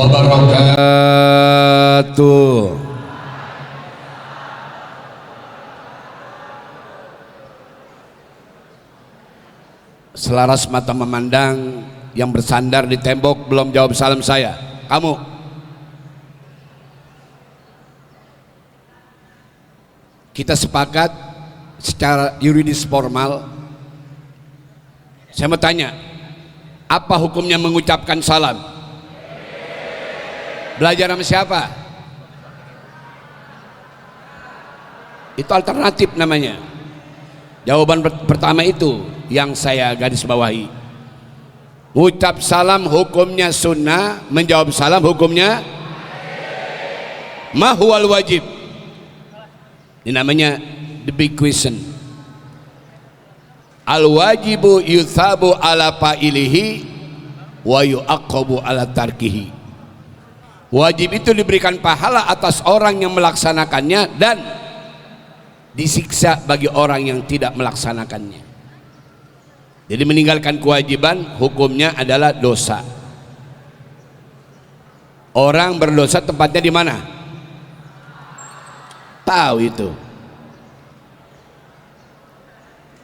wabarakatuh. Selaras mata memandang, yang bersandar di tembok belum jawab salam saya. Kamu kita sepakat secara yuridis formal. Saya mau tanya, apa hukumnya mengucapkan salam? Belajar sama siapa? Itu alternatif namanya. Jawaban pertama itu yang saya garis bawahi. Ucap salam hukumnya sunnah, menjawab salam hukumnya mahwal wajib. Ini namanya the big question. Al wajibu yuthabu ala fa'ilihi wa yu'aqabu ala tarkihi. Wajib itu diberikan pahala atas orang yang melaksanakannya dan disiksa bagi orang yang tidak melaksanakannya. Jadi meninggalkan kewajiban hukumnya adalah dosa. Orang berdosa tempatnya di mana? Tahu itu.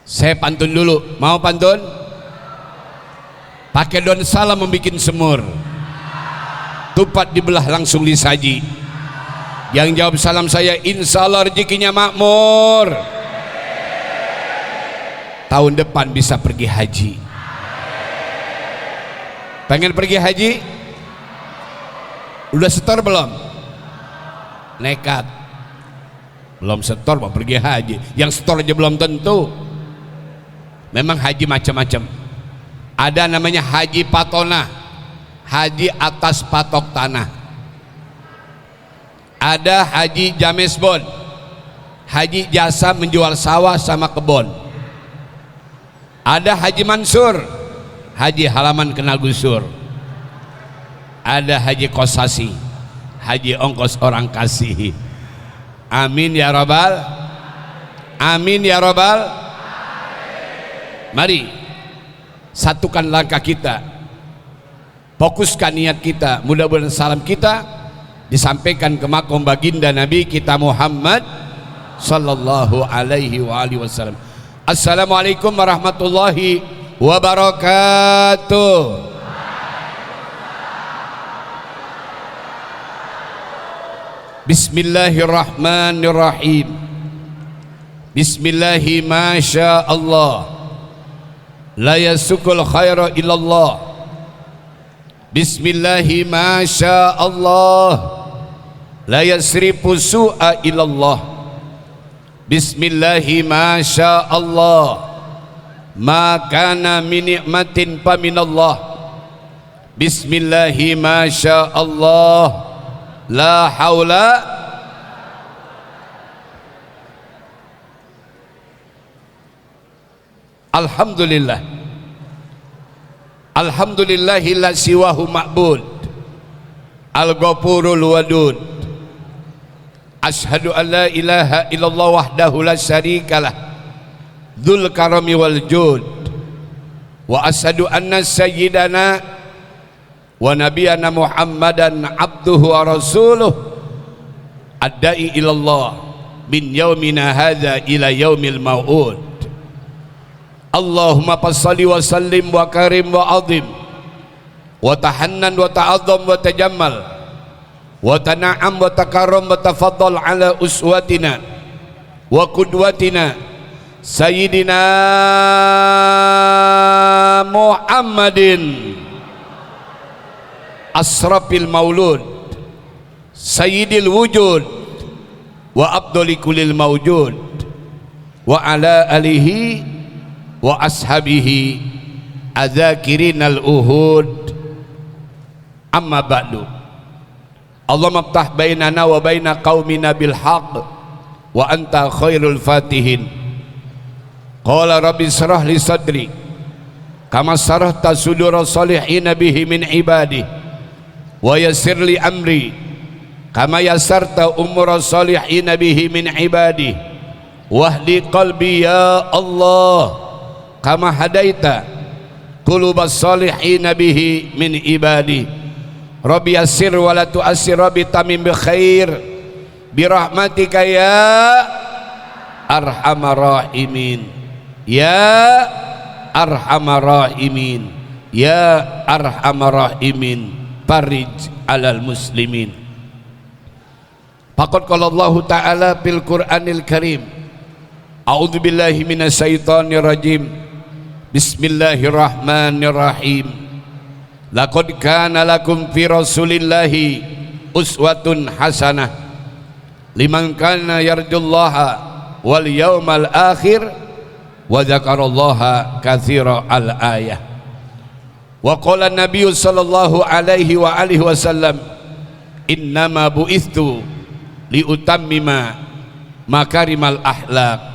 Saya pantun dulu. Mau pantun? Pakai daun salam membikin semur. Tupat dibelah langsung disaji. Yang jawab salam saya insya Allah rezekinya makmur. Tahun depan bisa pergi haji. Pengen pergi haji? Udah setor belum? Nekat. Belum setor mau pergi haji. Yang setor aja belum tentu. Memang haji macam-macam. Ada namanya haji patona, haji atas patok tanah. Ada haji jamesbon, haji jasa menjual sawah sama kebun. Ada haji mansur, haji halaman kena gusur. Ada haji kosasi, haji ongkos orang kasih. Amin ya rabbal, amin ya rabbal. Mari satukan langkah kita, fokuskan niat kita. Mudah-mudahan salam kita disampaikan ke makom baginda Nabi kita Muhammad sallallahu alaihi wa alihi wasallam. Assalamualaikum warahmatullahi wabarakatuh. Bismillahirrahmanirrahim. Bismillahi masya Allah, la yasukul khaira illallah. Bismillahi masya Allah, la yasrifu su'a illallah. Bismillahi masya Allah, ma kana min ni'matin fa minallah. Bismillahi masya Allah, la haula. Alhamdulillah, alhamdulillahilladzi siwahu ma'bud, al-ghafurul wadud. Ashhadu an la ilaha illallah wahdahu la syarikalah, dzul karami wal jud. Wa ashhadu anna sayyidana wa nabiyana Muhammadan abduhu wa rasuluh, ad-da'i ilallah min yaumina hadza ila yaumil mau'ud. Allahumma salli wa sallim wa karim wa azim wa tahannan wa ta'azzam wa tajammal wa tana'am wa takaram wa tafaddal ala uswatina wa qudwatina sayyidina Muhammadin asrafil maulud sayyidil wujud wa abduli kulil mawjud wa ala alihi wa ashabihi adzakirinal uhud. Amma ba'du. Allahumma ftah bainana wa baina qaumina bil haqq wa anta khairul fatihin. Qala rabbi shrah li sadri kama sarahta sudura salihin bihi min ibadi wa yassir li amri kama yassarta umura salihin bihi min ibadi wahdi qalbi ya Allah kama hadaita qulubas salihin bihi min ibadi Rabbi yassir wa la tu'assir, Rabbi tamim bi khair bi rahmatika ya arhamar rahimin, ya arhamar rahimin, ya arhamar rahimin, farij alal muslimin. Faqad qala Allah Ta'ala fil Qur'anil Karim, a'udzu billahi minasyaitonir rajim, bismillahirrahmanirrahim, laqad kana lakum fi rasulillahi uswatun hasanah liman kana yarjullaha wal yawmal akhir wa dzakarallaha katsira al ayah. Wa qala an-nabiy sallallahu alaihi wa alihi wasallam, innama bu'ithu liutammima makarimal akhlaq.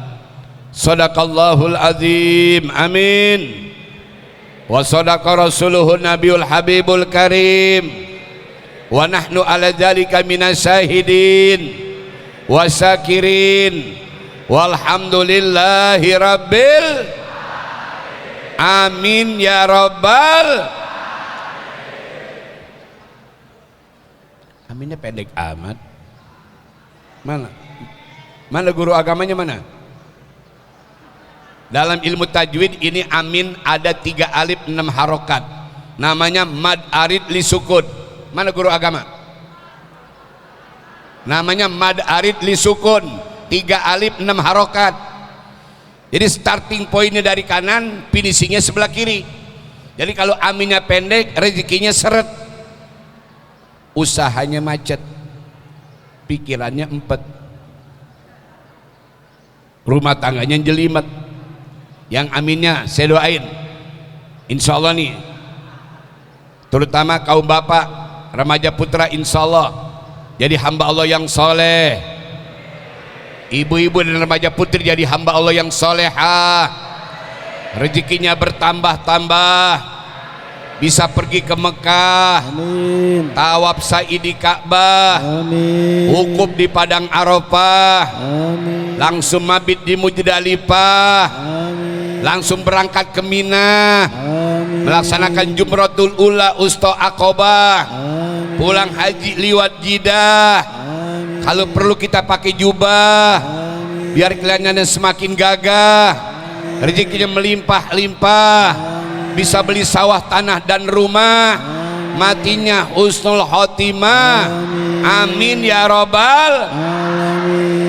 Sadaqallahul azim, amin. Wa sadaqa rasuluhun nabiyul habibul karim, wa nahnu ala dzalika minasyahidin wa syakirin walhamdulillahi rabbil amin ya rabbal. Aminnya pendek amat. Mana guru agamanya mana? Dalam ilmu tajwid ini amin ada 3 alif 6 harokat, namanya mad arid li sukun. Mana guru agama? Namanya mad arid li sukun, 3 alif 6 harokat. Jadi starting pointnya dari kanan, finishingnya sebelah kiri. Jadi kalau aminnya pendek, rezekinya seret, usahanya macet, pikirannya empet, rumah tangganya jelimet. Yang aminnya saya doain, insya Allah nih, terutama kaum bapak, remaja putra, insya Allah jadi hamba Allah yang soleh. Ibu-ibu dan remaja putri jadi hamba Allah yang solehah, rezekinya bertambah-tambah, bisa pergi ke Mekah, amin, tawaf sa'i di Ka'bah, amin, wukuf di Padang Arafah, amin, langsung mabit di Muzdalifah, amin, langsung berangkat ke Mina, amin, melaksanakan Jumratul Ula Usta Aqobah, amin, pulang haji liwat Jidah, amin, kalau perlu kita pakai jubah, amin, biar kelihatannya semakin gagah, amin, rezekinya melimpah-limpah, bisa beli sawah, tanah dan rumah, matinya husnul khotimah, amin ya robbal alamin.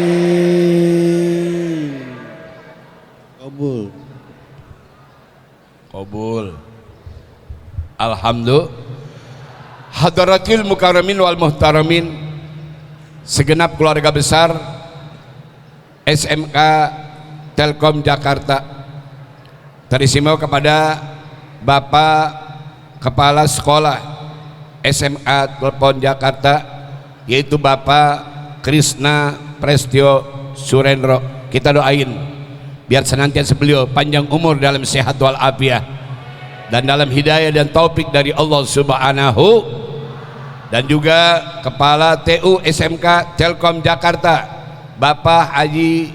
Qabul. Alhamdulillah. Hadaratil mukarramin wal muhtaramin, segenap keluarga besar SMK Telkom Jakarta, teristimewa kepada Bapak Kepala Sekolah SMA Telkom Jakarta, yaitu Bapak Krisna Prestio Surendro. Kita doain biar senantiasa beliau panjang umur dalam sehat wal afiat dan dalam hidayah dan taufik dari Allah Subhanahu. Dan juga Kepala TU SMK Telkom Jakarta, Bapak Haji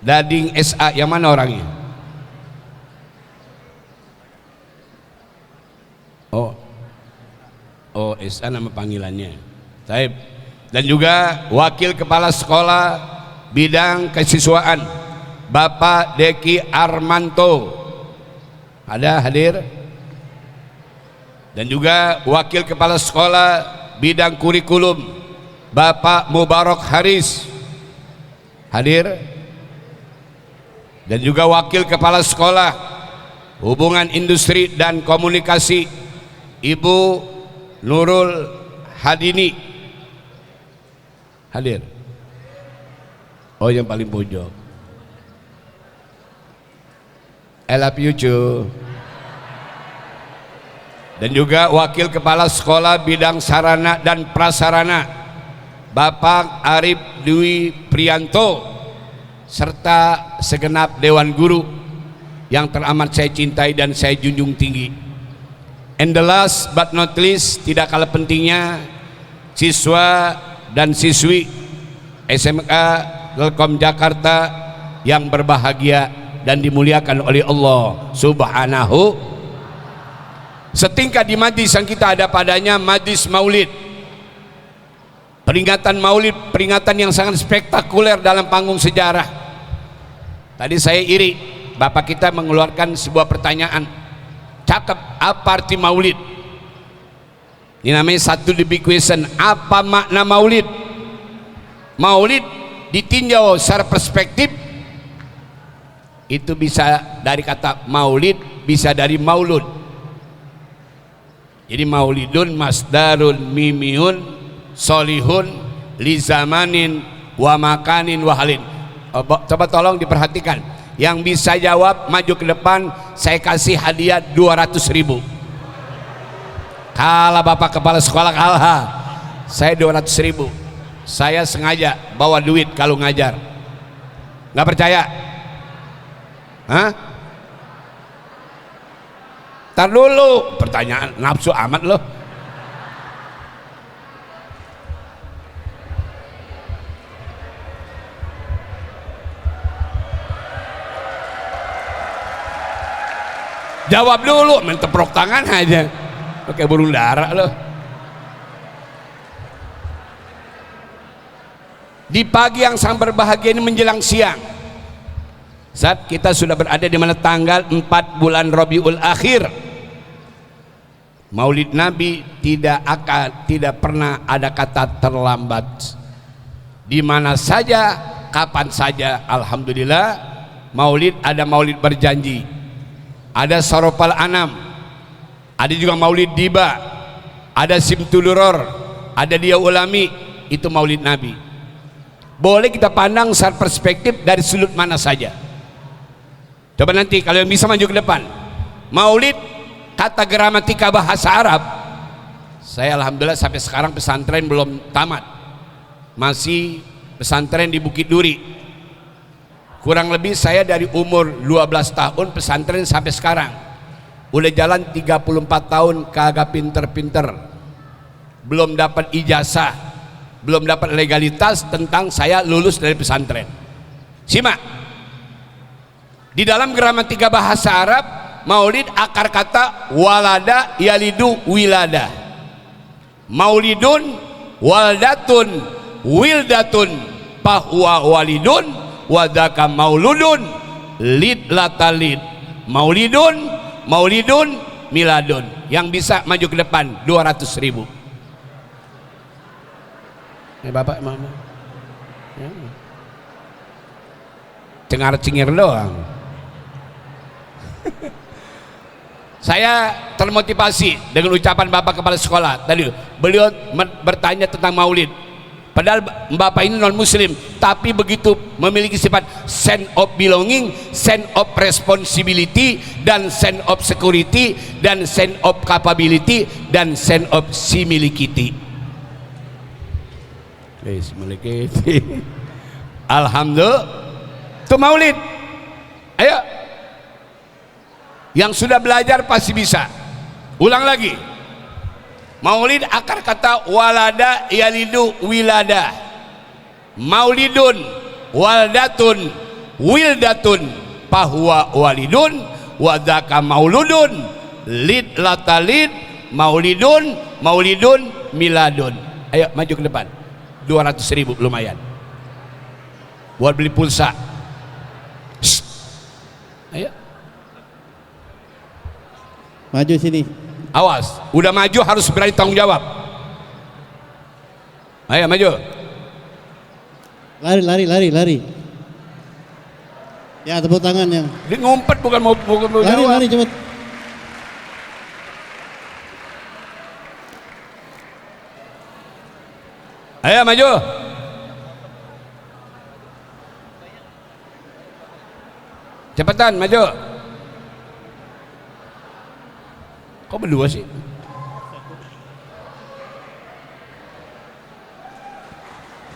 Dading SA. Yang mana orangnya? SA nama panggilannya. Taib. Dan juga Wakil Kepala Sekolah Bidang Kesiswaan, Bapak Deki Armanto. Ada hadir? Dan juga Wakil Kepala Sekolah Bidang Kurikulum, Bapak Mubarak Haris. Hadir? Dan juga Wakil Kepala Sekolah Hubungan Industri dan Komunikasi, Ibu Nurul Hadini. Hadir? Oh, yang paling pojok. I love you cu. Dan juga Wakil Kepala Sekolah Bidang Sarana dan Prasarana, Bapak Arif Dwi Prianto, serta segenap Dewan Guru yang teramat saya cintai dan saya junjung tinggi. And the last but not least, tidak kalah pentingnya, siswa dan siswi SMK Telkom Jakarta yang berbahagia dan dimuliakan oleh Allah Subhanahu. Setingkat di majlis yang kita ada padanya majlis maulid, peringatan maulid, peringatan yang sangat spektakuler dalam panggung sejarah. Tadi saya iri, bapak kita mengeluarkan sebuah pertanyaan, cakep, apa arti maulid? Ini namanya satu the big question, apa makna maulid? Maulid ditinjau secara perspektif itu bisa dari kata maulid, bisa dari maulud. Jadi maulidun masdarun mimiun solihun li zamanin wa makanin wa halin. Coba tolong diperhatikan, yang bisa jawab maju ke depan, saya kasih hadiah 200.000. Kalah bapak kepala sekolah, kalah. Saya 200.000. Saya sengaja bawa duit kalau ngajar. Nggak percaya? Hah? Tar dulu, pertanyaan nafsu amat loh. Jawab dulu, main teprok tangan aja, pakai burung dara loh. Di pagi yang sangat berbahagia ini menjelang siang, saat kita sudah berada di mana tanggal 4 bulan Rabiul Akhir. Maulid Nabi tidak pernah ada kata terlambat. Di mana saja, kapan saja, alhamdulillah. Maulid, ada maulid berjanji, ada Sarofal Anam, ada juga maulid Diba, ada Simtuluror, ada Dia Ulami. Itu maulid Nabi. Boleh kita pandang secara perspektif dari sudut mana saja. Coba nanti kalau yang bisa maju ke depan. Maulid, kata gramatika bahasa Arab, saya alhamdulillah sampai sekarang pesantren belum tamat, masih pesantren di Bukit Duri. Kurang lebih saya dari umur 12 tahun pesantren sampai sekarang, udah jalan 34 tahun, kagak pinter-pinter, belum dapat ijazah, belum dapat legalitas tentang saya lulus dari pesantren. Simak, di dalam gramatika bahasa Arab, maulid akar kata walada yalidu wilada. Maulidun waldatun wildatun fahuwa walidun wadaka mauludun lid latalid. Maulidun miladun. Yang bisa maju ke depan 200.000. Bapak mama ya. Cengar-cengir doang. Saya termotivasi dengan ucapan bapak kepala sekolah tadi. Beliau bertanya tentang maulid, padahal bapak ini non muslim, tapi begitu memiliki sifat sense of belonging, sense of responsibility, dan sense of security, dan sense of capability, dan sense of similitude. Alhamdulillah, itu maulid. Ayo, yang sudah belajar pasti bisa. Ulang lagi. Maulid akar kata walada yalidu wilada. Maulidun waldatun wildatun fahuwa walidun wadaka mauludun lid latalid maulidun miladun. Ayo maju ke depan. 200.000 lumayan buat beli pulsa. Ayo maju sini. Awas, udah maju harus berani tanggung jawab. Ayo maju. Lari. Ya, tepuk tangan yang. Dia ngumpet bukan mau jawab. Lari cepet. Ayo maju. Cepetan maju. Kok berdua sih?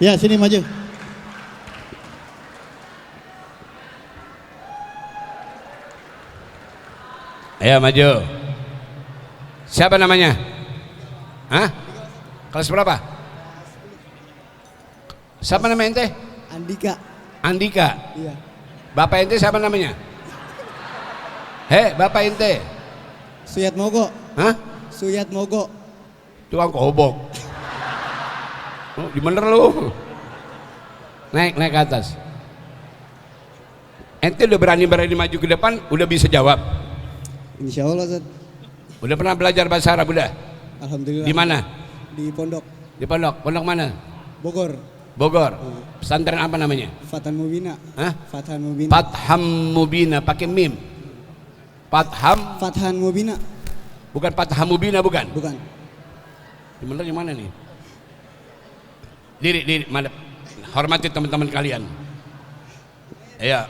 Ya, sini maju. Ayo maju. Siapa namanya? Hah? Kelas berapa? Siapa namanya ente? Andika. Iya. Bapak ente siapa namanya? Bapak ente? Suyat Mogo. Hah? Suyat Mogo. Tukang kobok. Oh, di bener lu. Naik ke atas. Ente udah berani maju ke depan, udah bisa jawab. Insya Allah Ustaz. Udah pernah belajar bahasa Arab udah? Alhamdulillah. Di mana? Di pondok. Di pondok. Pondok mana? Bogor. Bogor. Pesantren apa namanya? Fathan Mubina. Hah? Fathan Mubina. Fatham Mubina pakai mim. Fathan Mubina. Bukan Fatham Mubina bukan? Bukan. Di bener yang mana nih? Diri, madep. Hormati teman-teman kalian. Ya.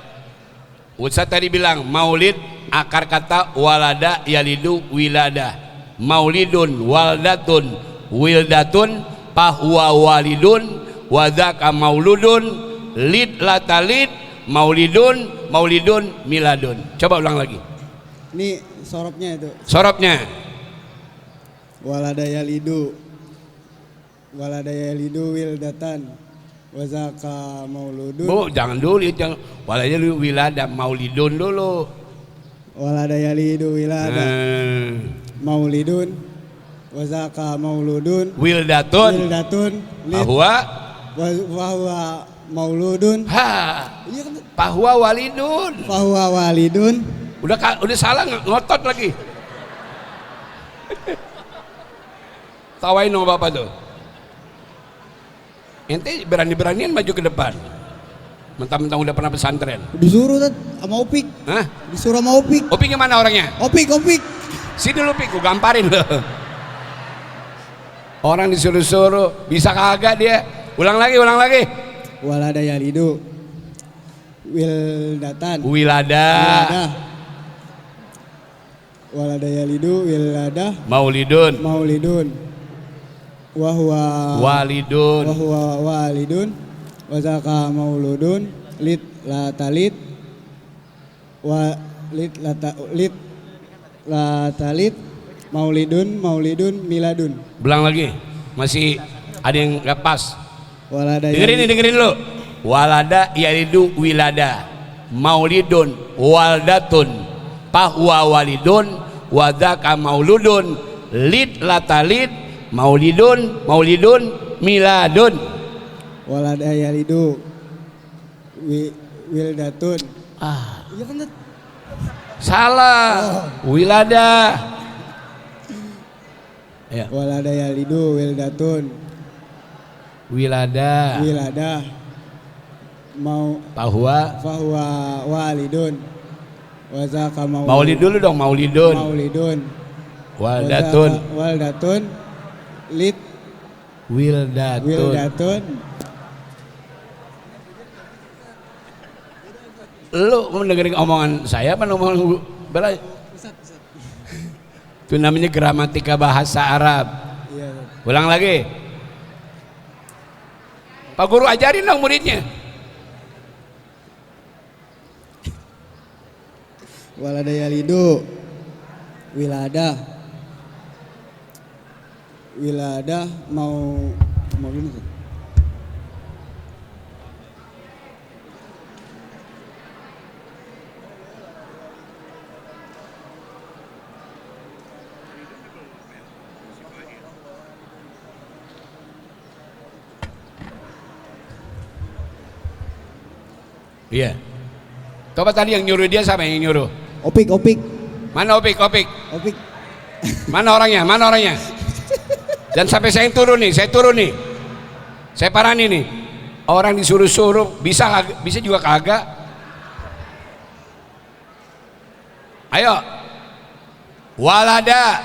Ustaz tadi bilang maulid akar kata walada yalidu wilada. Maulidun waldatun wildatun fahuwa walidun wadzaka mauludun lid latalid maulidun miladun. Coba ulang lagi. Ini sorobnya itu. Sorobnya. Walada yalidu wildatan wazaka mauludun. Bu, jangan dulu jangan. Walada wilada maulidun dulu. Walada yalidu wilada maulidun wazaka mauludun Wildatun lid wahwa mauludun. Ha. Iya kan? Fahuwa walidun. Fahuwa walidun. Udah salah ngotot lagi. Tawain sama bapak tuh. Ente berani-beranian maju ke depan. Mentang-mentang udah pernah pesantren. Disuruh Tat sama Opik. Hah? Disuruh sama Opik. Opik yang mana orangnya? Opik. Sini lu Pik, gua gamparin lo. Orang disuruh-suruh, bisa kagak dia? Ulang lagi. Walada yalidu wildatan. Wilada. Walada yalidu wilada Maulidun. Wahwa walidun wazaka mauludun lid latalid maulidun miladun. Ulang lagi. Masih ada yang nggak pas. Walada Dengerin lu. Walada yalidu wilada. Maulidun waldatun. Fahuwa walidun wadzaka mauludun lid latalid maulidun miladun. Walada yalidu wildatun. Iya kan Tat? Salah. Wilada. Ya. Walada yalidu wildatun Wilada. Fahuwa walidun wazaka Maulid dulu dong, maulidun. Waldatun lid wildatun. Lu mau dengerin omongan saya apa omongan Bela? Itu namanya gramatika bahasa Arab. Iya. Ulang lagi. Pak Guru ajarin dong muridnya. Walada yalidu wilada mau gini Tat? Iya. Coba tadi yang nyuruh dia siapa yang nyuruh? Opik. Mana Opik? Mana orangnya? Dan sampai saya turun nih. Saya parani nih. Orang disuruh-suruh bisa juga kagak. Ayo. Walada.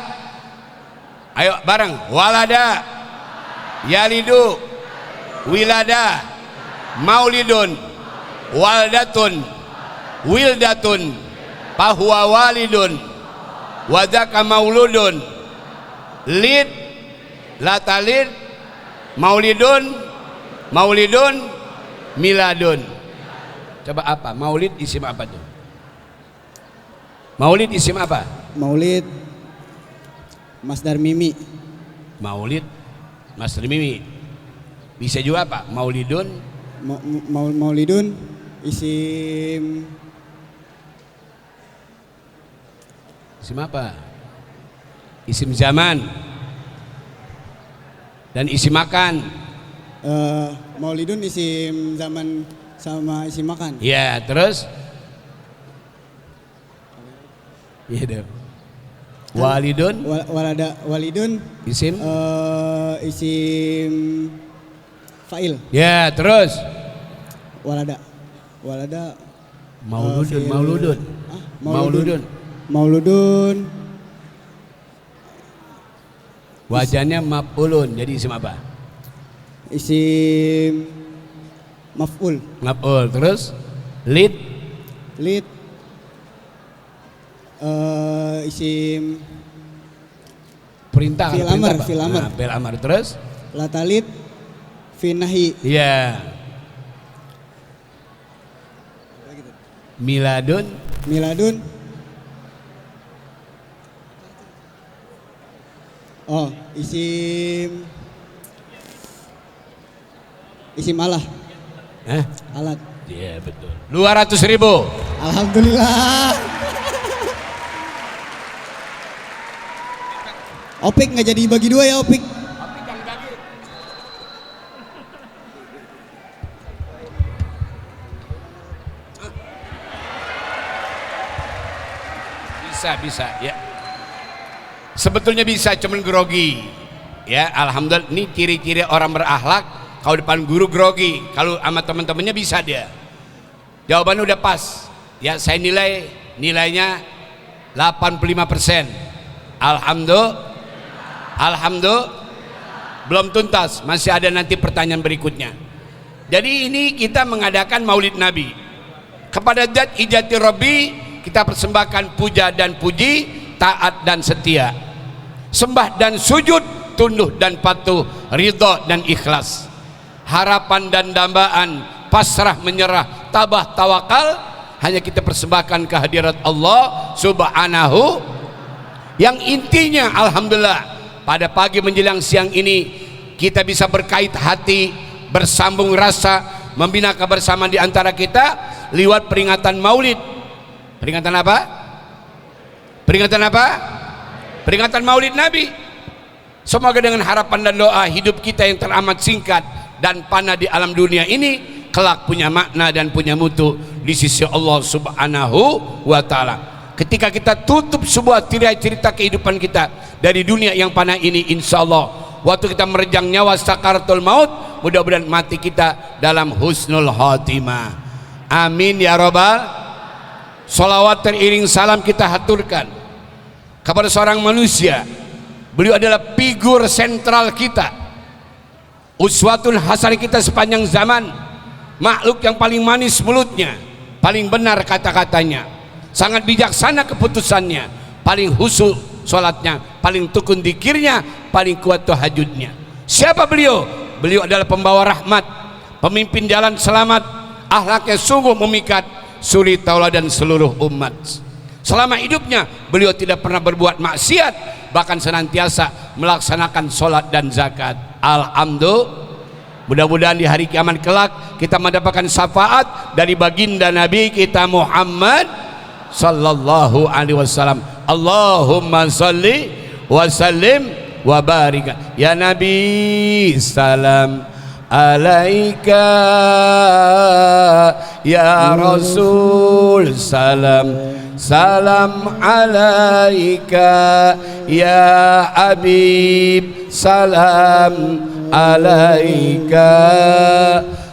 Ayo bareng. Walada. Yalidu. Wilada. Maulidun. Waldatun. Wildatun. Fahuwa walidun. Wadzaka mauludun. Lid latalid maulidun miladun. Coba apa? Maulid isim apa tuh? Maulid isim apa? Maulid masdar mimi. Maulid masdar mimi. Bisa juga apa? Maulidun Maulidun isim apa? isim zaman, dan isi makan. Maulidun isim zaman sama isim makan. Ya, terus? Iya deh. Walidun, Walidun isim? isim fa'il. Ya, terus? Walada Mauludun, fi'il. mauludun. Mauludun. Mauludun Wajahnya maf'ulun, jadi isim apa? isim maf'ul. Maf'ul, terus? Lid, Lid isim perintah. Fil perintah amar, apa? fil amar. Nah, fil amar, terus? latalid finahi. Iya. Miladun, Miladun isim Allah. Alat. Iya betul. 200.000. Alhamdulillah. Opik nggak jadi bagi dua ya Opik. Bisa ya. Sebetulnya bisa, cuman grogi. Ya, alhamdulillah ini ciri-ciri orang berakhlak. Kalau depan guru grogi, kalau sama teman-temannya bisa dia. Jawabannya udah pas. Ya, saya nilainya 85%. Alhamdulillah. Belum tuntas, masih ada nanti pertanyaan berikutnya. Jadi ini kita mengadakan Maulid Nabi. Kepada Zat Ijati Rabbi kita persembahkan puja dan puji, taat dan setia, sembah dan sujud, tunduk dan patuh, ridha dan ikhlas, harapan dan dambaan, pasrah menyerah, tabah tawakal, hanya kita persembahkan ke hadirat Allah Subhanahu. Yang intinya alhamdulillah pada pagi menjelang siang ini kita bisa berkait hati, bersambung rasa, membina kebersamaan di antara kita lewat peringatan Maulid. Peringatan apa? Peringatan Maulid Nabi. Semoga dengan harapan dan doa hidup kita yang teramat singkat dan panah di alam dunia ini kelak punya makna dan punya mutu di sisi Allah Subhanahu wa taala. Ketika kita tutup sebuah tirai cerita kehidupan kita dari dunia yang panah ini, insya Allah waktu kita merejang nyawa sakaratul maut, mudah-mudahan mati kita dalam husnul khotimah. Amin ya robbal. Salawat teriring salam kita haturkan kepada seorang manusia. Beliau adalah figur sentral kita, uswatul hasanah kita sepanjang zaman. Makhluk yang paling manis mulutnya, paling benar kata-katanya, sangat bijaksana keputusannya, paling khusyuk sholatnya, paling tekun dzikirnya, paling kuat tahajudnya. Siapa beliau? Beliau adalah pembawa rahmat, pemimpin jalan selamat, akhlaknya sungguh memikat, suri tauladan seluruh umat. Selama hidupnya beliau tidak pernah berbuat maksiat, bahkan senantiasa melaksanakan sholat dan zakat. Alhamdulillah. Mudah-mudahan di hari kiamat kelak kita mendapatkan syafaat dari baginda Nabi kita Muhammad sallallahu alaihi wasallam. Allahumma salli wa sallim wa barik ya Nabi, salam alaika ya Rasul, salam alaika ya Habib, salam alaika,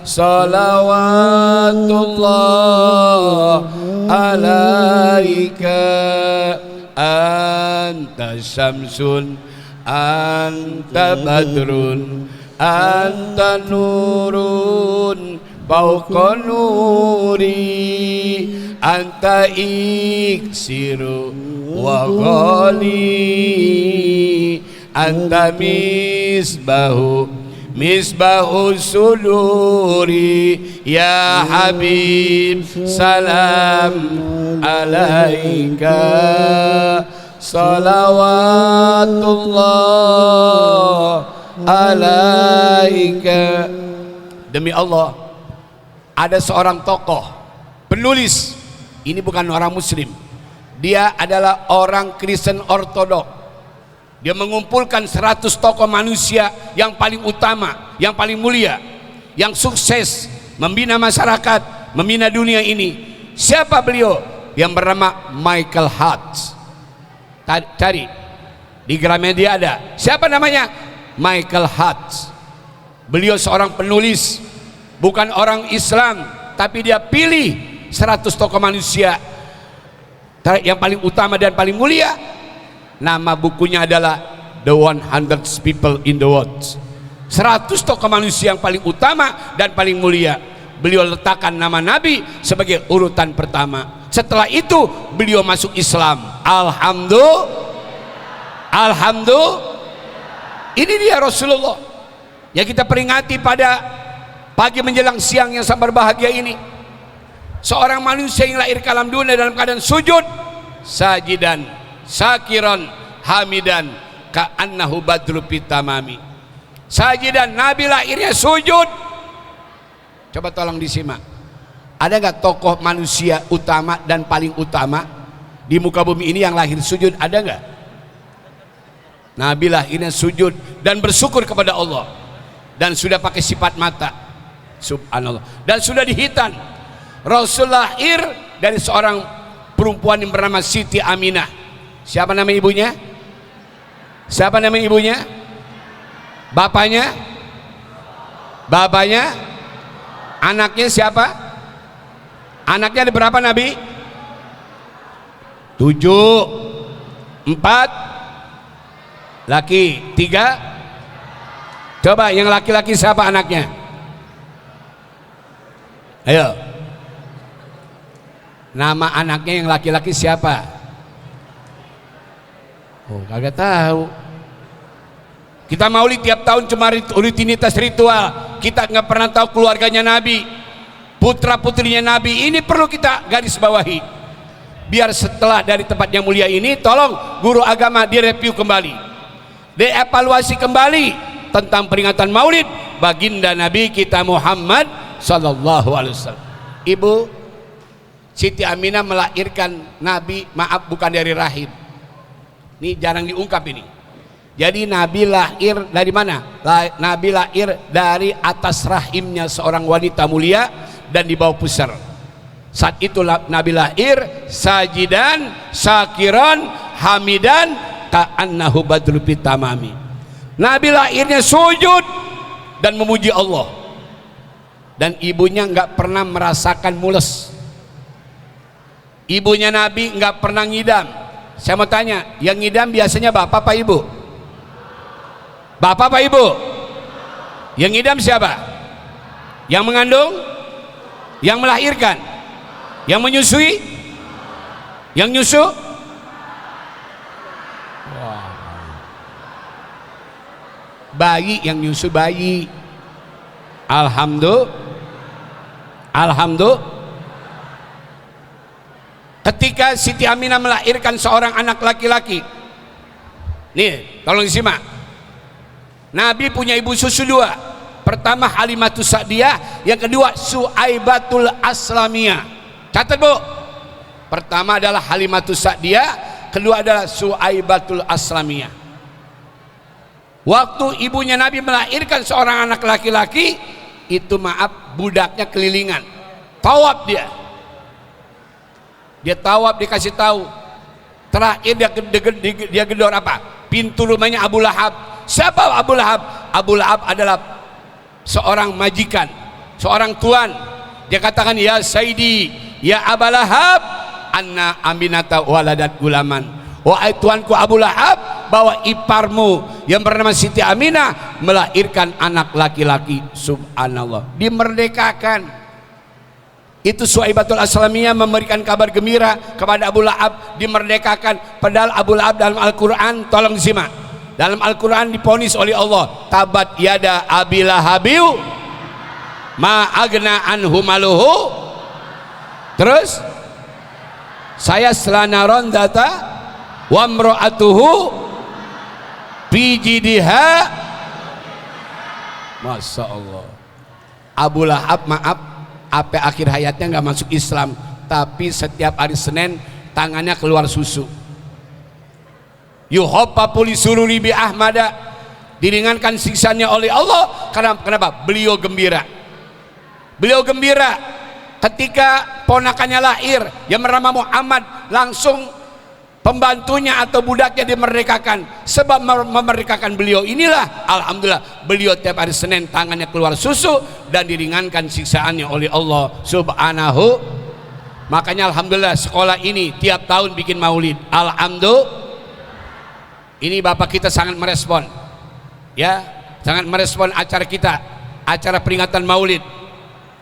salawatullah alaika, anta syamsun anta badrun anta nurun fauqa nuri, anta iksiru wa ghali, anta misbahu suduri ya Habib, salam alaika, salawatullah alaika. Demi Allah, ada seorang tokoh penulis, ini bukan orang muslim, dia adalah orang Kristen ortodok, Dia mengumpulkan 100 tokoh manusia yang paling utama, yang paling mulia, yang sukses membina masyarakat, membina dunia ini. Siapa beliau? Yang bernama Michael Hart. Cari di Gramedia ada. Siapa namanya? Michael Hart. Beliau seorang penulis, bukan orang Islam, tapi dia pilih 100 tokoh manusia yang paling utama dan paling mulia. Nama bukunya adalah The 100 People in the World. 100 tokoh manusia yang paling utama dan paling mulia. Beliau letakkan nama Nabi sebagai urutan pertama. Setelah itu beliau masuk Islam. Alhamdulillah. Ini dia Rasulullah yang kita peringati pada pagi menjelang siang yang sangat berbahagia ini. Seorang manusia yang lahir ke alam dunia dalam keadaan sujud, sajidan, syakiran, hamidan, ka'annahu badru pitamami. Sajidan, Nabi lahirnya sujud. Coba tolong disimak. Ada nggak tokoh manusia utama dan paling utama di muka bumi ini yang lahir sujud? Ada nggak? Nabi lahirnya sujud dan bersyukur kepada Allah, dan sudah pakai sifat mata, subhanallah, dan sudah dihitan. Rasul lahir dari seorang perempuan yang bernama Siti Aminah. Siapa nama ibunya? Siapa nama ibunya? Bapaknya? Bapaknya? Anaknya siapa? Anaknya ada berapa Nabi? 7, 4, laki 3. Coba yang laki-laki siapa anaknya? Ayo. Nama anaknya yang laki-laki siapa? Oh, kagak tahu. Kita maulid tiap tahun cuma rutinitas ritual. Kita nggak pernah tahu keluarganya Nabi, putra putrinya Nabi. Ini perlu kita garis bawahi. Biar setelah dari tempat yang mulia ini, tolong guru agama direview kembali, dievaluasi kembali tentang peringatan maulid baginda Nabi kita Muhammad sallallahu alaihi wasallam. Ibu Siti Aminah melahirkan Nabi, maaf bukan dari rahim. Ini jarang diungkap ini. Jadi Nabi lahir dari mana? Nabi lahir dari atas rahimnya seorang wanita mulia dan di bawah pusar. Saat itu Nabi lahir sajidan, syakiran, hamidan, ka'annahu badru pitamami. Nabi lahirnya sujud dan memuji Allah. Dan ibunya nggak pernah merasakan mules. Ibunya Nabi nggak pernah ngidam. Saya mau tanya, yang ngidam biasanya bapak apa ibu? Bapak apa ibu? Yang ngidam siapa? Yang mengandung? Yang melahirkan? Yang menyusui? Yang nyusu? Bayi yang nyusu bayi. Alhamdulillah. Ketika Siti Aminah melahirkan seorang anak laki-laki, nih tolong disimak. Nabi punya ibu susu 2. Pertama Halimatus Sa'diyah, yang kedua Suaibatul Aslamiyah. Catat bu. Pertama adalah Halimatus Sa'diyah, kedua adalah Suaibatul Aslamiyah. Waktu ibunya Nabi melahirkan seorang anak laki-laki, itu maaf budaknya kelilingan, tawaf dia tawaf, dikasih tahu. Terakhir dia gedor apa? Pintu rumahnya Abu Lahab. Siapa Abu Lahab? Abu Lahab adalah seorang majikan, seorang tuan. Dia katakan, ya Sayyidi, ya Abu Lahab, anna aminata waladat gulaman. Wahai tuanku Abu Lahab, bahwa iparmu yang bernama Siti Aminah melahirkan anak laki-laki. Subhanallah, dimerdekakan. Itu Suaibatul Aslamiyah memberikan kabar gembira kepada Abu Lahab, dimerdekakan. Padahal Abu Lahab dalam Al-Quran, tolong disimak, dalam Al-Quran diponis oleh Allah, tabat yada abi lahabiu ma agna anhu maluhu. Terus saya selanaron data wa mro'atuhu bijidiha. Masya Allah. Abu Lahab maaf, apa akhir hayatnya nggak masuk Islam, tapi setiap hari Senin tangannya keluar susu. yuhaffafu li sururi bi ahmada, diringankan siksanya oleh Allah. Kenapa? Beliau gembira. Beliau gembira ketika ponakannya lahir yang bernama Muhammad, langsung pembantunya atau budaknya dimerdekakan. Sebab memerdekakan beliau inilah, alhamdulillah, beliau tiap hari Senin tangannya keluar susu dan diringankan siksaannya oleh Allah subhanahu. Makanya alhamdulillah sekolah ini tiap tahun bikin maulid. Alhamdulillah. Ini Bapak kita sangat merespon, ya, sangat merespon acara kita, acara peringatan maulid.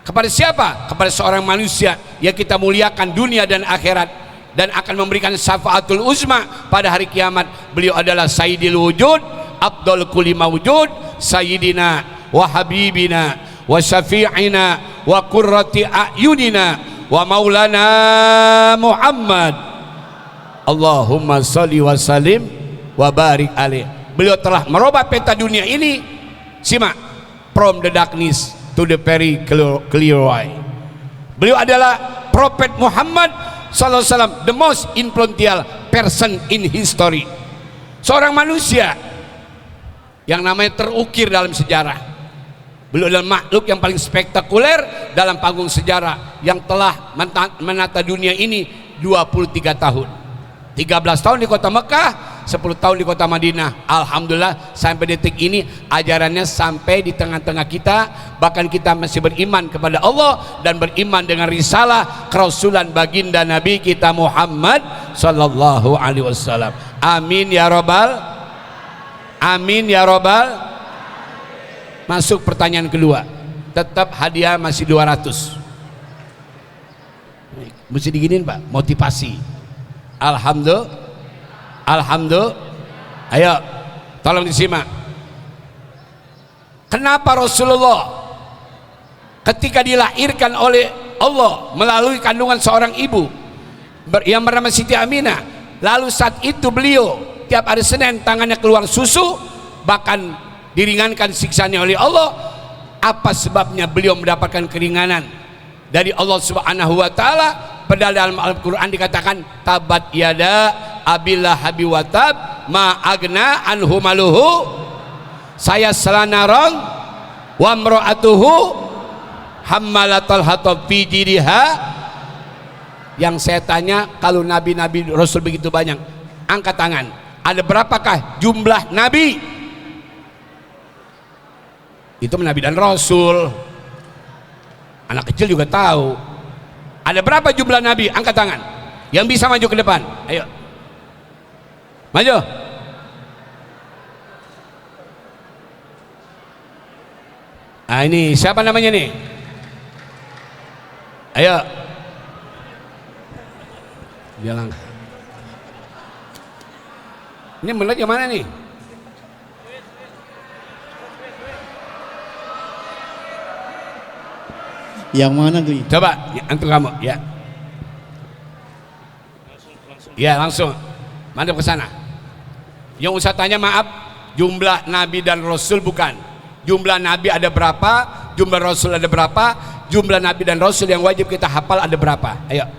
Kepada siapa? Kepada seorang manusia yang kita muliakan dunia dan akhirat, dan akan memberikan syafaatul uzma pada hari kiamat. Beliau adalah Sayyidil Wujud, Abdul Kulli Mawjud, Sayyidina wa Habibina wa Syafi'ina wa Qurrati A'yunina wa Maulana Muhammad. Allahumma salli wa sallim wa barik alaih. Beliau telah merubah peta dunia ini. Simak, from the darkness to the very clear light. Beliau adalah Prophet Muhammad sallallahu alaihi wasallam, the most influential person in history. Seorang manusia yang namanya terukir dalam sejarah. Beliau adalah makhluk yang paling spektakuler dalam panggung sejarah yang telah menata dunia ini 23 tahun. 13 tahun di kota Mekah, 10 tahun di kota Madinah. Alhamdulillah sampai detik ini ajarannya sampai di tengah-tengah kita. Bahkan kita masih beriman kepada Allah dan beriman dengan risalah kerasulan baginda Nabi kita Muhammad sallallahu alaihi wasallam. Amin ya robbal, amin ya robbal. Masuk pertanyaan kedua. Tetap hadiah masih 200. Mesti diginin Pak, motivasi. Alhamdulillah, alhamdulillah. Ayo, tolong disimak. Kenapa Rasulullah ketika dilahirkan oleh Allah melalui kandungan seorang ibu yang bernama Siti Aminah, lalu saat itu beliau tiap hari Senin tangannya keluar susu, bahkan diringankan siksanya oleh Allah? Apa sebabnya beliau mendapatkan keringanan dari Allah Subhanahu wa taala? Padahal dalam Al-Quran dikatakan tabat yada abillah habi watab ma agna anhu maluhu saya selanarong wa mro'atuhu hammalatul hatab fi jiriha. Yang saya tanya, kalau nabi-nabi rasul begitu banyak, angkat tangan, ada berapakah jumlah nabi? Itu nabi dan rasul, anak kecil juga tahu. Ada berapa jumlah nabi? Angkat tangan yang bisa maju ke depan. Ayo maju. Ah, ini siapa namanya nih? Ayo bilang. Ini melihat yang mana nih? Yang mana nih? Coba antum kamu, ya. Ya langsung, madep ke sana. Yang usah tanya maaf, jumlah nabi dan rasul bukan. Jumlah nabi ada berapa? Jumlah rasul ada berapa? Jumlah nabi dan rasul yang wajib kita hafal ada berapa? Ayo.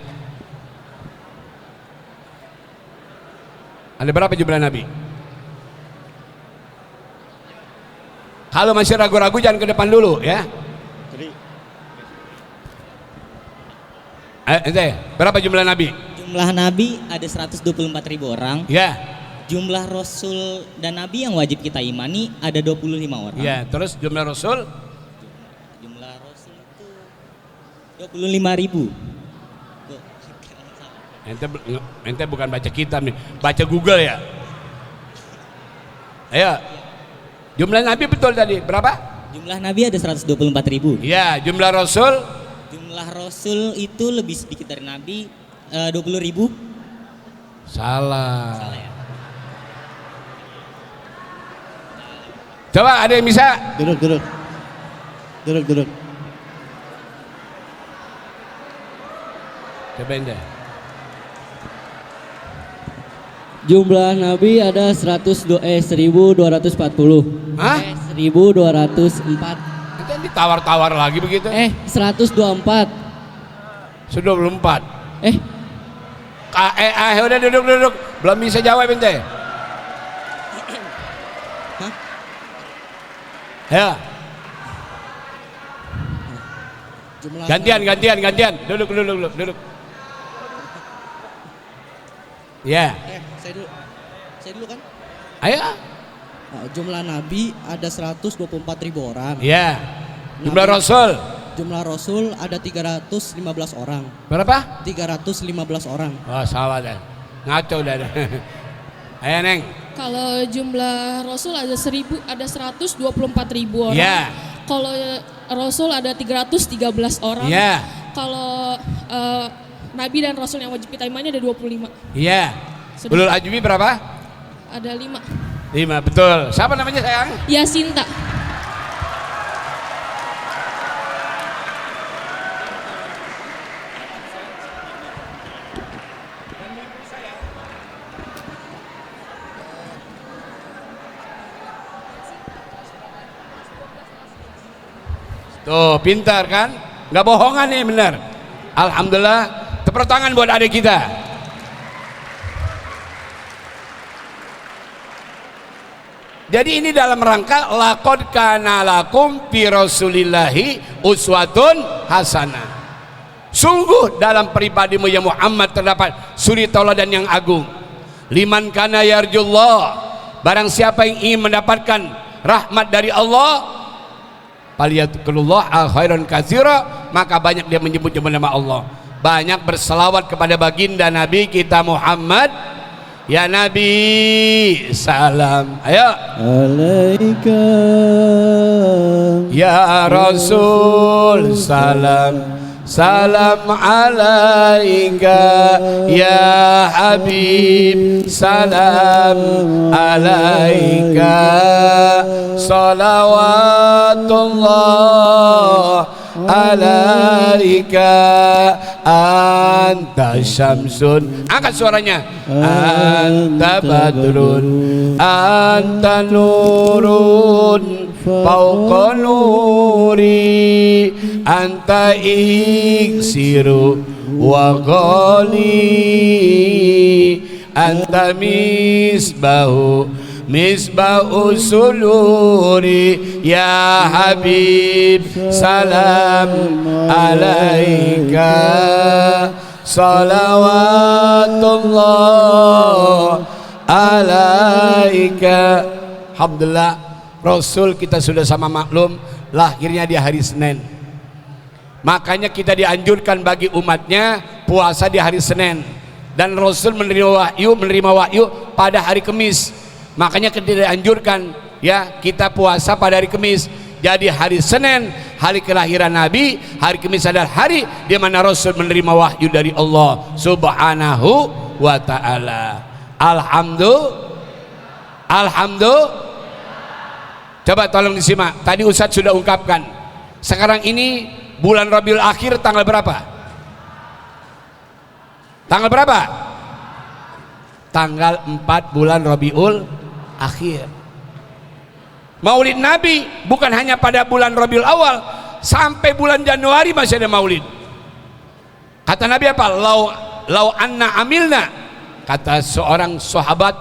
Ada berapa jumlah nabi? Kalau masih ragu-ragu jangan ke depan dulu ya. Berapa jumlah nabi? Jumlah nabi ada 124.000 orang. Ya. Jumlah rasul dan nabi yang wajib kita imani ada 25 orang. Ya, terus jumlah rasul? Jumlah rasul itu 25.000. Ente bukan baca kitab nih, baca Google ya. Ayo. Jumlah nabi betul tadi berapa? Jumlah nabi ada 124.000. Ya, jumlah rasul? Jumlah rasul itu lebih sedikit dari nabi, 20.000. Salah. Salah ya? Coba ada yang bisa? Duduk. Coba ente. Jumlah nabi ada 1.240. Hah? 1.204. Itu yang ditawar-tawar lagi begitu? 124. Sudah belum 4. Eh, Udah duduk. Belum bisa jawab ente. Ya, Jumlah gantian. Duduk. Ya, Saya dulu kan. ayo. Jumlah nabi ada 124.000 orang. Ya, jumlah Rasul Jumlah rasul ada 315 orang. berapa? 315 orang. Oh, salah dah. Ngaco dah. Ayo Neng. Kalau jumlah Rasul ada 124.000 orang. Ya. Kalau Rasul ada 313 orang. Ya. Kalau Nabi dan Rasul yang wajib kita imani ada 25. Iya. Sudah. Ulul Ajmi berapa? Ada 5. 5, betul. Siapa namanya sayang? Yasinta. Tuh, pintar kan? Nggak bohongan nih, bener. Alhamdulillah, tepuk tangan buat adik kita. Jadi ini dalam rangka laqad kana lakum fi rasulillahi uswatun hasanah. Sungguh dalam pribadimu ya Muhammad terdapat suri tauladan yang agung. Liman kana yarjullah, barang siapa yang ingin mendapatkan rahmat dari Allah, faliyadkulullah khairan katsira, maka banyak dia menyebut nama Allah, banyak berselawat kepada baginda Nabi kita Muhammad. Ya Nabi salam, ayo. Alaika Ya Rasul salam, salam alaika. Ya Habib salam alaika. Salawatullah alaika. Anta syamsun, angkat suaranya. Anta badrun, anta nurun fauqa nuri, anta iksiru wa ghali, anta misbahu suluri. Ya Habib salam alaika. Salawatullah alaika. Alhamdulillah, Rasul kita sudah sama maklum lahirnya di hari Senin. Makanya kita dianjurkan bagi umatnya puasa di hari Senin, dan Rasul menerima wahyu pada hari Kamis. Makanya kita dianjurkan ya kita puasa pada hari Kamis. Jadi hari Senin hari kelahiran Nabi, hari Kamis adalah hari di mana Rasul menerima wahyu dari Allah Subhanahu wa taala. Alhamdulillah. Coba tolong disimak. Tadi Ustadz sudah ungkapkan. Sekarang ini bulan Rabiul Akhir tanggal berapa? Tanggal berapa? Tanggal 4 bulan Rabiul Akhir. Maulid Nabi bukan hanya pada bulan Rabiul Awal, sampai bulan Januari masih ada maulid. Kata Nabi apa? Lau anna amilna. Kata seorang sahabat,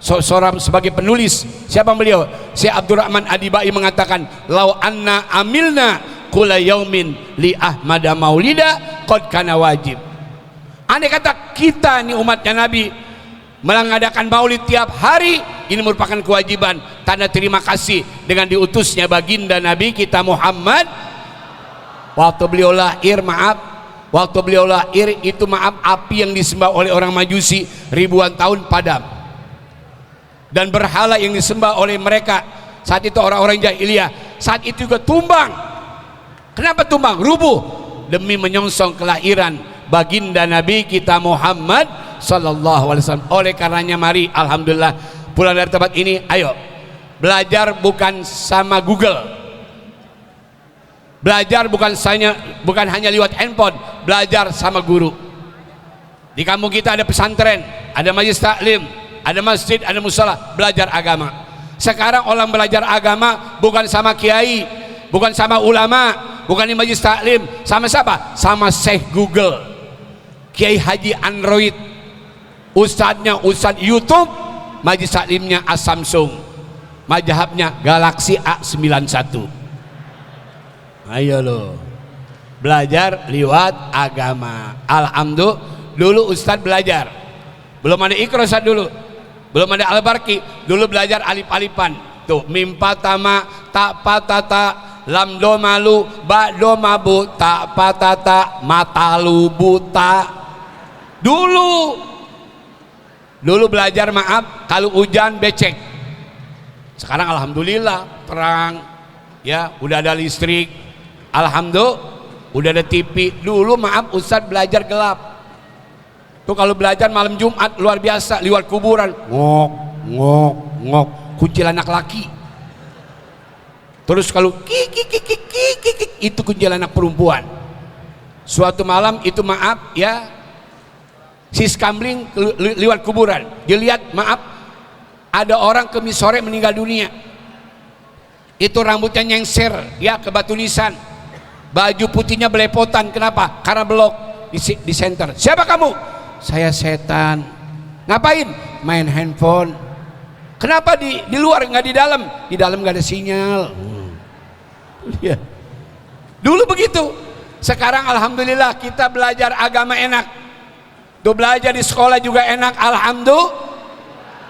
seorang sebagai penulis, siapa beliau? Syekh Abdurrahman Adibai mengatakan, lau anna amilna kula yaumin li ahmada maulida qad kana wajib. Andai kata kita nih umatnya Nabi mengadakan maulid tiap hari, ini merupakan kewajiban, tanda terima kasih dengan diutusnya baginda Nabi kita Muhammad. Waktu beliau lahir, waktu beliau lahir itu api yang disembah oleh orang Majusi ribuan tahun padam, dan berhala yang disembah oleh mereka saat itu orang-orang jahiliyah saat itu juga tumbang. Kenapa tumbang? Rubuh demi menyongsong kelahiran baginda Nabi kita Muhammad sallallahu alaihi wasallam. Oleh karenanya mari alhamdulillah pulang dari tempat ini, ayo belajar bukan sama Google, belajar bukan hanya lewat handphone, belajar sama guru. Di kampung kita ada pesantren, ada majelis taklim, ada masjid, ada musala, belajar agama. Sekarang orang belajar agama bukan sama kiai, bukan sama ulama, bukan di majelis taklim, sama siapa? Sama Syekh Google, Kiai Haji Android, ustadznya Ustadz YouTube, majelis taklimnya Samsung. mazhabnya Galaxy A91. Ayo lo belajar lewat agama. Alhamdulillah. Dulu Ustadz belajar, belum ada Iqra dulu, belum ada Al-Barqi, dulu belajar alif-alifan tuh, mim patama tak patata lam do malu ba do mabu tak patata matalu buta. Dulu belajar maaf kalau hujan becek. Sekarang alhamdulillah terang ya, udah ada listrik, alhamdulillah udah ada TV. Dulu maaf Ustadz belajar gelap tuh, kalau belajar malam Jumat luar biasa, lewat kuburan ngok ngok ngok, kuntilanak laki. Terus kalau kik itu kuntilanak perempuan. Suatu malam itu maaf ya, si skambling lewat kuburan, dia lihat maaf ada orang kemis sore meninggal dunia. Itu rambutnya nyengser ya ke batu nisan, baju putihnya belepotan. Kenapa? Karena belok di center. Siapa kamu? Saya setan. Ngapain? Main handphone. Kenapa di luar nggak di dalam? Di dalam nggak ada sinyal. Ya. Dulu begitu. Sekarang alhamdulillah kita belajar agama enak. Tuh belajar di sekolah juga enak. Alhamdulillah.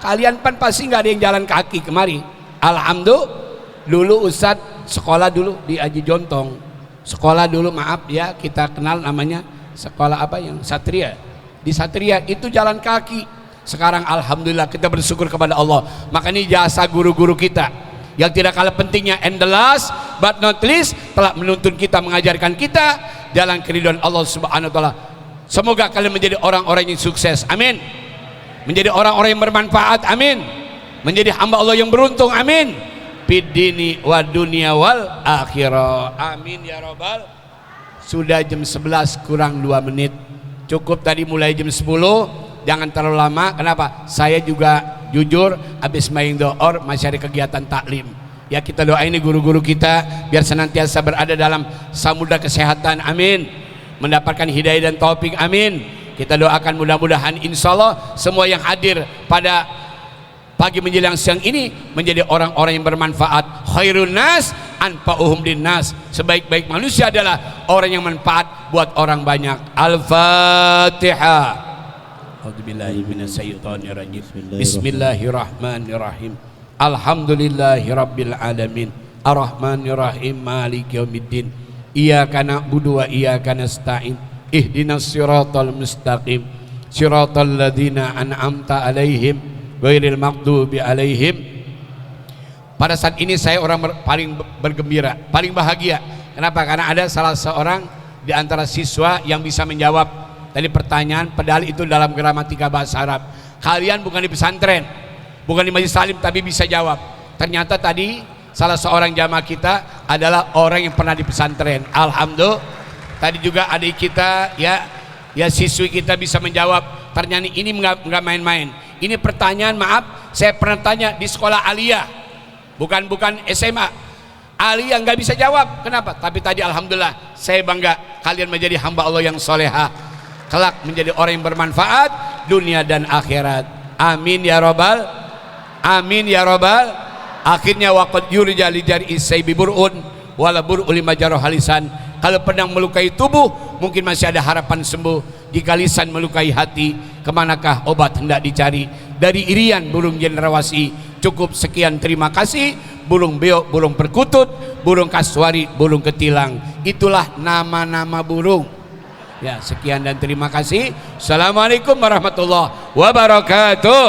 Kalian kan pasti nggak ada yang jalan kaki kemari. Alhamdulillah. Dulu Ustadz sekolah dulu di Aji Jontong. Sekolah dulu maaf ya, kita kenal namanya sekolah apa yang Satria. Di Satria itu jalan kaki. Sekarang alhamdulillah kita bersyukur kepada Allah. Makanya jasa guru-guru kita yang tidak kalah pentingnya, and the last but not least, telah menuntun kita, mengajarkan kita jalan keridhaan Allah Subhanahu wa taala. Semoga kalian menjadi orang-orang yang sukses, amin. Menjadi orang-orang yang bermanfaat, amin. Menjadi hamba Allah yang beruntung, amin. Fid dini wa dunya wal akhirah, amin ya robbal. Sudah jam 11 kurang 2 menit. Cukup tadi mulai jam 10, jangan terlalu lama. Kenapa? Saya juga jujur habis main doa masih ada kegiatan taklim. Ya kita doain ini guru-guru kita biar senantiasa berada dalam samudra kesehatan, amin. Mendapatkan hidayah dan taufik, amin. Kita doakan mudah-mudahan insya Allah semua yang hadir pada pagi menjelang siang ini menjadi orang-orang yang bermanfaat. Khairun nas anfa'uhum linnas. Sebaik-baik manusia adalah orang yang manfaat buat orang banyak. Al-Fatihah. A'udzubillahi minasyaitonirrajim. Bismillahirrahmanirrahim. Alhamdulillahirabbil alamin. Arrahmanirrahim. Maliki yaumiddin. Iyyaka na'budu wa iyyaka nasta'in. Ihdinas siratal mustaqim. Siratal ladzina an'amta 'alaihim ghairil maghdubi 'alaihim. Pada saat ini saya orang paling bergembira, paling bahagia. Kenapa? Karena ada salah seorang di antara siswa yang bisa menjawab tadi pertanyaan, padahal itu dalam gramatika bahasa Arab. Kalian bukan di pesantren, bukan di majelis salim, tapi bisa jawab. Ternyata tadi salah seorang jamaah kita adalah orang yang pernah di pesantren. Alhamdulillah. Tadi juga adik kita ya siswi kita bisa menjawab. Ternyata ini nggak main-main. Ini pertanyaan, maaf, saya pernah tanya di sekolah aliyah. Bukan SMA. Ali yang nggak bisa jawab. Kenapa? Tapi tadi alhamdulillah saya bangga kalian menjadi hamba Allah yang solehah, kelak menjadi orang yang bermanfaat dunia dan akhirat. Amin ya robbal. Amin ya robbal. Akhirnya waqad yurja li jar'i saybi bur'un wala bur'u lima jarah halisan. Kalau pedang melukai tubuh mungkin masih ada harapan sembuh. Jika lisan melukai hati, kemanakah obat hendak dicari? Dari irian burung jenderawasi. Cukup sekian, terima kasih. Burung beok, burung perkutut, burung kasuari, burung ketilang. Itulah nama-nama burung. Ya, sekian dan terima kasih. Assalamualaikum warahmatullahi wabarakatuh.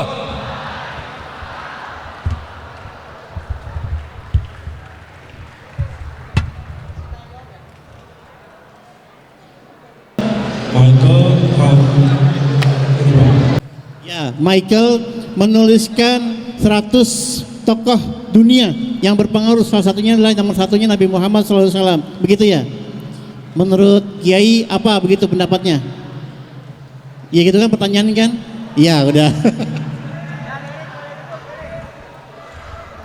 Ya, Michael menuliskan 100 tokoh dunia yang berpengaruh, salah satunya adalah nomor satunya Nabi Muhammad SAW. Begitu ya? Menurut Kiai apa begitu pendapatnya? Ya gitu kan pertanyaan kan? Ya udah.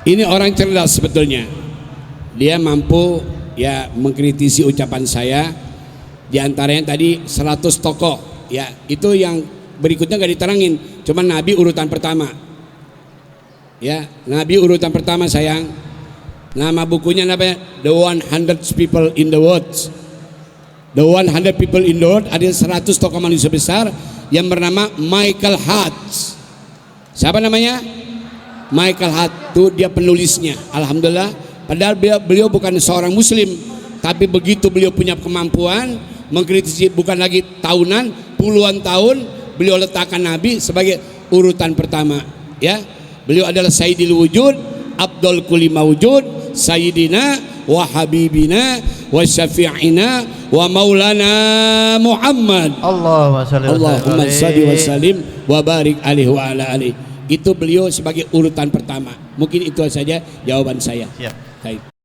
Ini orang cerdas sebetulnya. Dia mampu ya mengkritisi ucapan saya. Di antaranya tadi 100 tokoh. Ya itu yang berikutnya gak diterangin. Cuman Nabi urutan pertama. Ya, Nabi urutan pertama sayang. Nama bukunya namanya The 100 People in the World. The 100 People in the World, ada 100 tokoh manusia besar yang bernama Michael Hart. Siapa namanya? Michael Hart, itu dia penulisnya. Alhamdulillah, padahal beliau bukan seorang muslim, tapi begitu beliau punya kemampuan mengkritisi, bukan lagi tahunan, puluhan tahun beliau letakkan Nabi sebagai urutan pertama. Ya, beliau adalah Sayyidil Wujud, Abdul Kulli Mawjud, Sayyidina wa Habibina wa Syafi'ina wa Maulana Muhammad. Allahumma salli wa sallim wa barik alaihi wa ala alihi. Itu beliau sebagai urutan pertama. Mungkin itu saja jawaban saya. Siap. Baik.